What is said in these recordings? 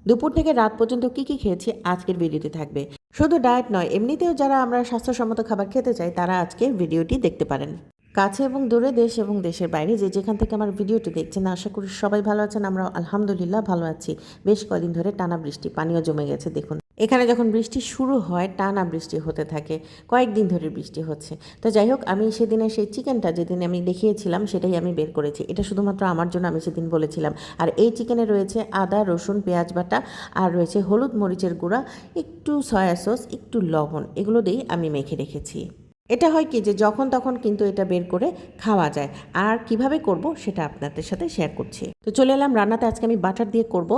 দুপুর থেকে রাত পর্যন্ত কি খেয়েছি আজকের ভিডিওতে থাকবে। শুধু ডায়েট নয়, এমনিতেও যারা আমরা স্বাস্থ্যসম্মত খাবার খেতে চাই তারা আজকের ভিডিওটি দেখতে পারেন। কাছে এবং দূরে, দেশ এবং দেশের বাইরে যে যেখান থেকে আমার ভিডিওটি দেখছেন, আশা করি সবাই ভালো আছেন। আমরা আলহামদুলিল্লাহ ভালো আছি। বেশ কয়েকদিন ধরে টানা বৃষ্টি, পানিও জমে গেছে দেখুন। এখানে যখন বৃষ্টি শুরু হয় টানা বৃষ্টি হতে থাকে, কয়েকদিন ধরে বৃষ্টি হচ্ছে। তো যাই হোক, আমি সেদিনের সেই চিকেনটা যেদিন আমি দেখিয়েছিলাম সেটাই আমি বের করেছি। এটা শুধুমাত্র আমার জন্য, আমি সেদিন বলেছিলাম। আর এই চিকেনে রয়েছে আদা, রসুন, পেঁয়াজ বাটা, আর রয়েছে হলুদ, মরিচের গুঁড়া, একটু সয়া সস, একটু লবণ, এগুলো দিয়েই আমি মেখে রেখেছি। এটা হয় কি যে যখন তখন কিন্তু এটা বের করে খাওয়া যায়। আর কিভাবে করব সেটা আপনাদের সাথে শেয়ার করছি। তো চলে এলাম রান্নাতে। আজকে আমি বাটার দিয়ে করব।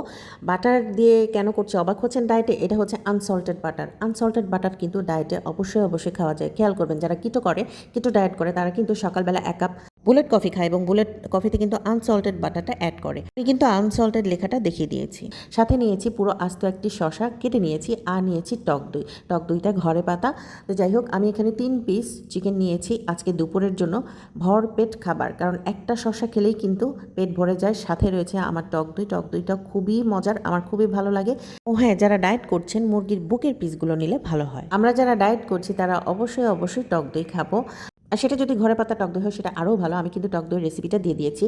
বাটার দিয়ে কেন করছি অবাক হচ্ছেন? ডায়েটে এটা হচ্ছে আনসল্টেড বাটার। আনসল্টেড বাটার কিন্তু ডায়েটে অবশ্যই খাওয়া যায়। খেয়াল করবেন, যারা কিটো ডায়েট করে তারা কিন্তু সকালবেলা 1 কাপ বুলেট কফি খায় এবং বুলেট কফিতে কিন্তু আনসল্টেড বাটারটা অ্যাড করে। আমি কিন্তু আনসল্টেড লেখাটা দেখিয়ে দিয়েছি। সাথে নিয়েছি পুরো আস্ত একটি শসা কেটে নিয়েছি, আর নিয়েছি টক দই। টক দইটা ঘরে পাতা। তো যাই হোক, আমি এখানে 3 পিস চিকেন নিয়েছি আজকে দুপুরের জন্য। ভরপেট খাবার, কারণ একটা শসা খেলেই কিন্তু পেট ভরে যায়। সাথে রয়েছে আমার টক দই। টক দইটা খুবই মজার, আমার খুবই ভালো লাগে। ও হ্যাঁ, যারা ডায়েট করছেন মুরগির বুকের পিসগুলো নিলে ভালো হয়। আমরা যারা ডায়েট করছি তারা অবশ্যই টক দই খাবো। আর সেটা যদি ঘরে পাতা টক দই হয় সেটা আরও ভালো। আমি কিন্তু টক দইয়ের রেসিপিটা দিয়ে দিয়েছি।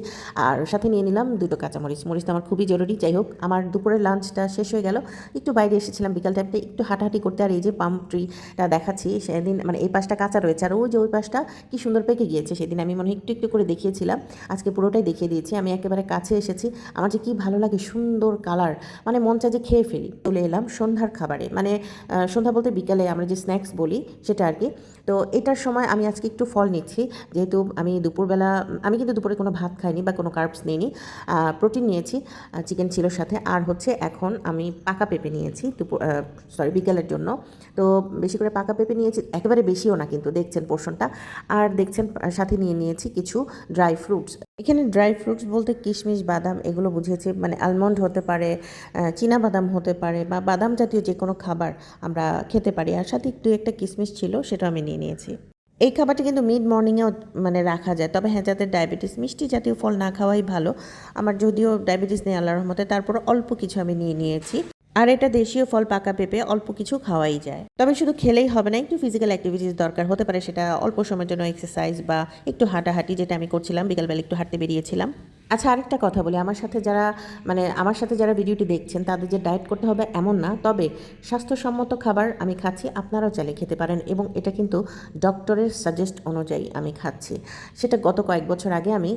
আর সাথে নিয়ে নিলাম 2টো কাঁচামরিচ। মরিচ তো আমার খুবই জরুরি। যাই হোক, আমার দুপুরের লাঞ্চটা শেষ হয়ে গেল। একটু বাইরে এসেছিলাম বিকাল টাইমটা একটু হাঁটাহাঁটি করতে। আর এই যে পাম ট্রিটা দেখাচ্ছি, সেদিন মানে এই পাশটা কাঁচা রয়েছে আর ওই যে ওই পাশটা কি সুন্দর পেকে গিয়েছে। সেদিন আমি মনে হয় একটু করে দেখিয়েছিলাম, আজকে পুরোটাই দেখিয়ে দিয়েছি। আমি একেবারে কাছে এসেছি। আমার যে কি ভালো লাগে, সুন্দর কালার, মানে মন চায় যে খেয়ে ফেলি। চলে এলাম সন্ধ্যার খাবারে, মানে সন্ধ্যা বলতে বিকালে আমরা যে স্ন্যাক্স বলি সেটা আর কি। তো এটার সময় আমি আজকে একটু ফল নিচ্ছি, যেহেতু আমি দুপুরবেলা, আমি কিন্তু দুপুরে কোনো ভাত খাইনি বা কোনো কার্বস নিইনি। প্রোটিন নিয়েছি, চিকেন ছিল সাথে। আর হচ্ছে এখন আমি পাকা পেঁপে নিয়েছি বিকালের জন্য। তো বেশি করে পাকা পেঁপে নিয়েছি, একেবারে বেশিও না কিন্তু, দেখছেন পোর্শনটা। আর দেখছেন সাথে নিয়েছি কিছু ড্রাই ফ্রুটস। এখানে ড্রাই ফ্রুটস বলতে কিশমিশ, বাদাম এগুলো বুঝিয়েছি। মানে আলমন্ড হতে পারে, চীনা বাদাম হতে পারে, বা বাদাম জাতীয় যে কোনো খাবার আমরা খেতে পারি। আর সাথে একটু একটা কিশমিশ ছিল, সেটা আমি নিয়ে নিয়েছি। এই খাবারটা কিন্তু মিড মর্নিংয়েও মানে রাখা যায়। তবে হ্যাঁ, যাদের ডায়াবেটিস, মিষ্টি জাতীয় ফল না খাওয়াই ভালো। আমার যদিও ডায়াবেটিস নেই আল্লাহর রহমতে, তারপর অল্প কিছু আমি নিয়ে নিয়েছি। আর এটা দেশীয় ফল, পাকা পেঁপে, অল্প কিছু খাওয়াই যায়। তবে শুধু খেলেই হবে না, একটু ফিজিক্যাল অ্যাক্টিভিটিস দরকার হতে পারে। সেটা অল্প সময়ের জন্য এক্সারসাইজ বা একটু হাঁটাহাঁটি, যেটা আমি করছিলাম বিকালবেলা, একটু হাঁটতে বেরিয়েছিলাম। আচ্ছা, আরেকটা কথা বলি, আমার সাথে যারা ভিডিওটি দেখছেন তাদের যে ডায়েট করতে হবে এমন না। তবে স্বাস্থ্যসম্মত খাবার আমি খাচ্ছি, আপনারাও চাইলে খেতে পারেন। এবং এটা কিন্তু ডক্টরের সাজেস্ট অনুযায়ী আমি খাচ্ছি। সেটা গত কয়েক বছর আগে আমি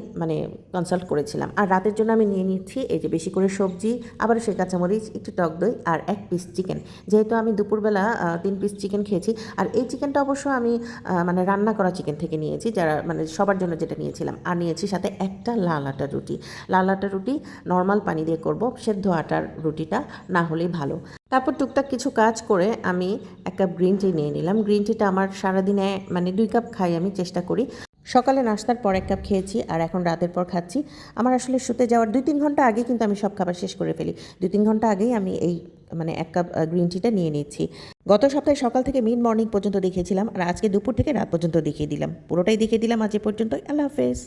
কনসাল্ট করেছিলাম। আর রাতের জন্য আমি নিয়ে নিচ্ছি এই যে বেশি করে সবজি, আবার সেই কাঁচামরিচ, একটু টক দই, আর 1 পিস চিকেন। যেহেতু আমি দুপুরবেলা 3 পিস চিকেন খেয়েছি। আর এই চিকেনটা অবশ্য আমি রান্না করা চিকেন থেকে নিয়েছি, যারা সবার জন্য যেটা নিয়েছিলাম। আর নিয়েছি সাথে একটা লাল আটার রুটি। লাল আটার রুটি নর্মাল পানি দিয়ে করব, সেদ্ধ আটার রুটিটা না হলেই ভালো। তারপর টুকটাক কিছু কাজ করে আমি 1 কাপ গ্রিন টি নিয়ে নিলাম। গ্রিন টিটা আমার সারাদিনে 2 কাপ খাই, আমি চেষ্টা করি। সকালে নাস্তার পর 1 কাপ খেয়েছি, আর এখন রাতের পর খাচ্ছি। আমার আসলে শুতে যাওয়ার 2-3 ঘন্টা আগেই কিন্তু আমি সব খাবার শেষ করে ফেলি। 2-3 ঘন্টা আগেই আমি এই 1 কাপ গ্রিন টিটা নিয়ে নিচ্ছি। গত সপ্তাহে সকাল থেকে মিড মর্নিং পর্যন্ত দেখিয়েছিলাম, আর আজকে দুপুর থেকে রাত পর্যন্ত দেখিয়ে দিলাম। পুরোটাই দেখিয়ে দিলাম আজ এ পর্যন্ত। আল্লাহ হাফেজ।